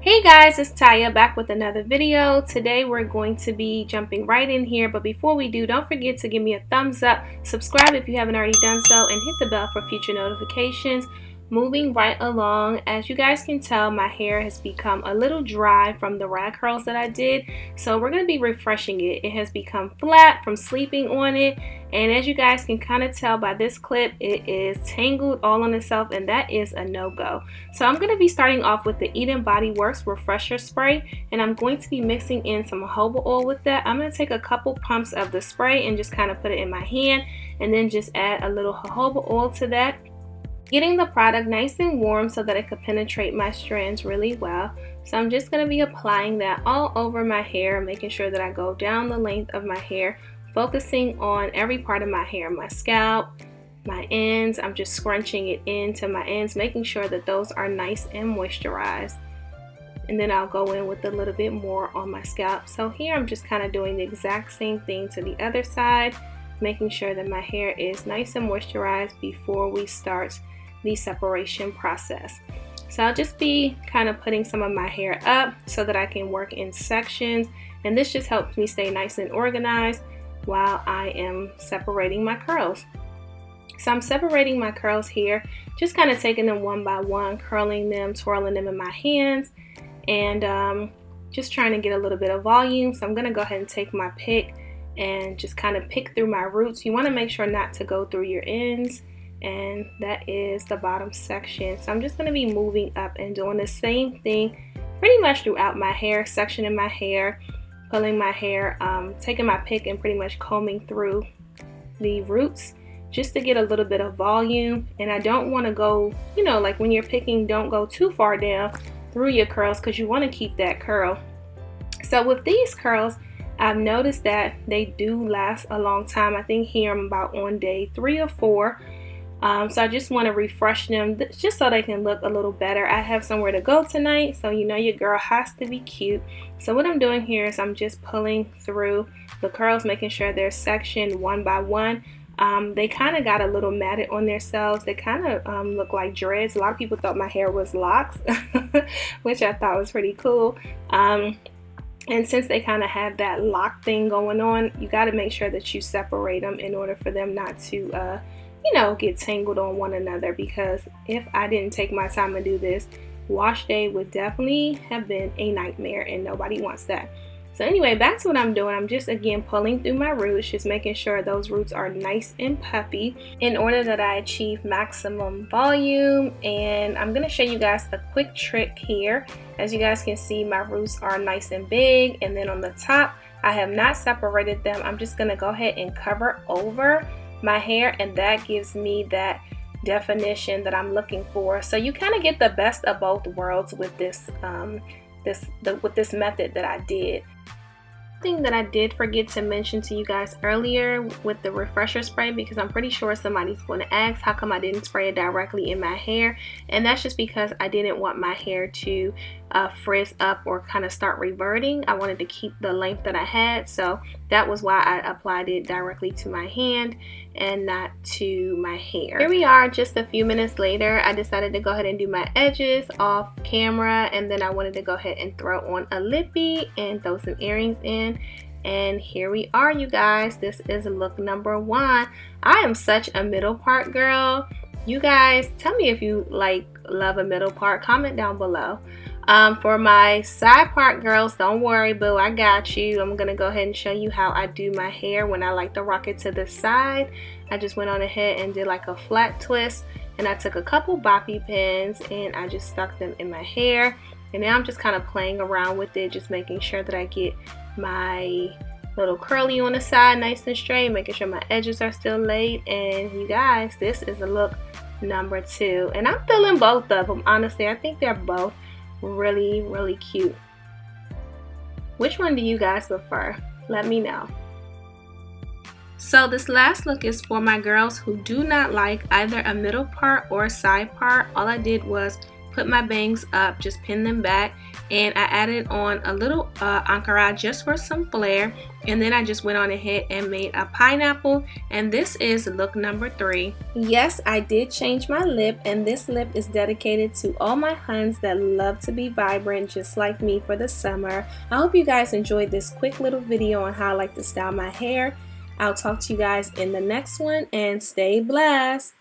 Hey guys, it's Taya back with another video. Today we're going to be jumping right in here, but before we do, don't forget to give me a thumbs up, subscribe if you haven't already done so, and hit the bell for future notifications. Moving right along, as you guys can tell, my hair has become a little dry from the rag curls that I did, so we're going to be refreshing it. It has become flat from sleeping on it, and as you guys can kind of tell by this clip, it is tangled all on itself, and that is a no-go. So I'm going to be starting off with the Eden Body Works Refresher Spray, and I'm going to be mixing in some jojoba oil with that. I'm going to take a couple pumps of the spray and just kind of put it in my hand, and then just add a little jojoba oil to that, getting the product nice and warm so that it could penetrate my strands really well. So I'm just going to be applying that all over my hair, making sure that I go down the length of my hair, focusing on every part of my hair, my scalp, my ends. I'm just scrunching it into my ends, making sure that those are nice and moisturized. And then I'll go in with a little bit more on my scalp. So here I'm just kind of doing the exact same thing to the other side, making sure that my hair is nice and moisturized before we start the separation process. So I'll just be kind of putting some of my hair up so that I can work in sections, and this just helps me stay nice and organized while I am separating my curls. So I'm separating my curls here, just kind of taking them one by one, curling them, twirling them in my hands, and just trying to get a little bit of volume. So I'm going to go ahead and take my pick and just kind of pick through my roots. You want to make sure not to go through your ends, and that is the bottom section. So I'm just going to be moving up and doing the same thing pretty much throughout my hair, sectioning my hair, pulling my hair, taking my pick and pretty much combing through the roots just to get a little bit of volume. And I don't want to go, like when you're picking, don't go too far down through your curls because you want to keep that curl. So with these curls, I've noticed that they do last a long time. I think here I'm about on day 3 or 4. So I just want to refresh them just so they can look a little better. I have somewhere to go tonight, so your girl has to be cute. So what I'm doing here is I'm just pulling through the curls, making sure they're sectioned one by one. They kind of got a little matted on themselves. They kind of look like dreads. A lot of people thought my hair was locks, which I thought was pretty cool. And since they kind of have that lock thing going on, you got to make sure that you separate them in order for them not to get tangled on one another, because if I didn't take my time to do this, wash day would definitely have been a nightmare, and nobody wants that. So anyway, back to what I'm doing. I'm just again pulling through my roots, just making sure those roots are nice and puffy in order that I achieve maximum volume. And I'm going to show you guys a quick trick here. As you guys can see, my roots are nice and big, and then on the top I have not separated them. I'm just going to go ahead and cover over my hair, and that gives me that definition that I'm looking for. So you kind of get the best of both worlds with this with this method that I did. Thing that I did forget to mention to you guys earlier with the refresher spray, because I'm pretty sure somebody's going to ask how come I didn't spray it directly in my hair, and that's just because I didn't want my hair to frizz up or kind of start reverting. I wanted to keep the length that I had, so that was why I applied it directly to my hand and not to my hair. Here we are just a few minutes later. I decided to go ahead and do my edges off camera, and then I wanted to go ahead and throw on a lippy and throw some earrings in. And here we are, you guys. This is look number 1. I am such a middle part girl. You guys, tell me if you love a middle part. Comment down below. For my side part girls, don't worry, boo, I got you. I'm gonna go ahead and show you how I do my hair when I like to rock it to the side. I just went on ahead and did like a flat twist, and I took a couple boppy pins and I just stuck them in my hair. And now I'm just kind of playing around with it, just making sure that I get my little curly on the side nice and straight, making sure my edges are still laid. And you guys, this is a look number 2, and I'm feeling both of them. Honestly, I think they're both really, really cute. Which one do you guys prefer? Let me know. So this last look is for my girls who do not like either a middle part or a side part. All I did was put my bangs up, just pin them back, and I added on a little ankara just for some flair, and then I just went on ahead and made a pineapple, and this is look number 3. Yes, I did change my lip, and this lip is dedicated to all my Huns that love to be vibrant just like me for the summer. I hope you guys enjoyed this quick little video on how I like to style my hair. I'll talk to you guys in the next one, and stay blessed.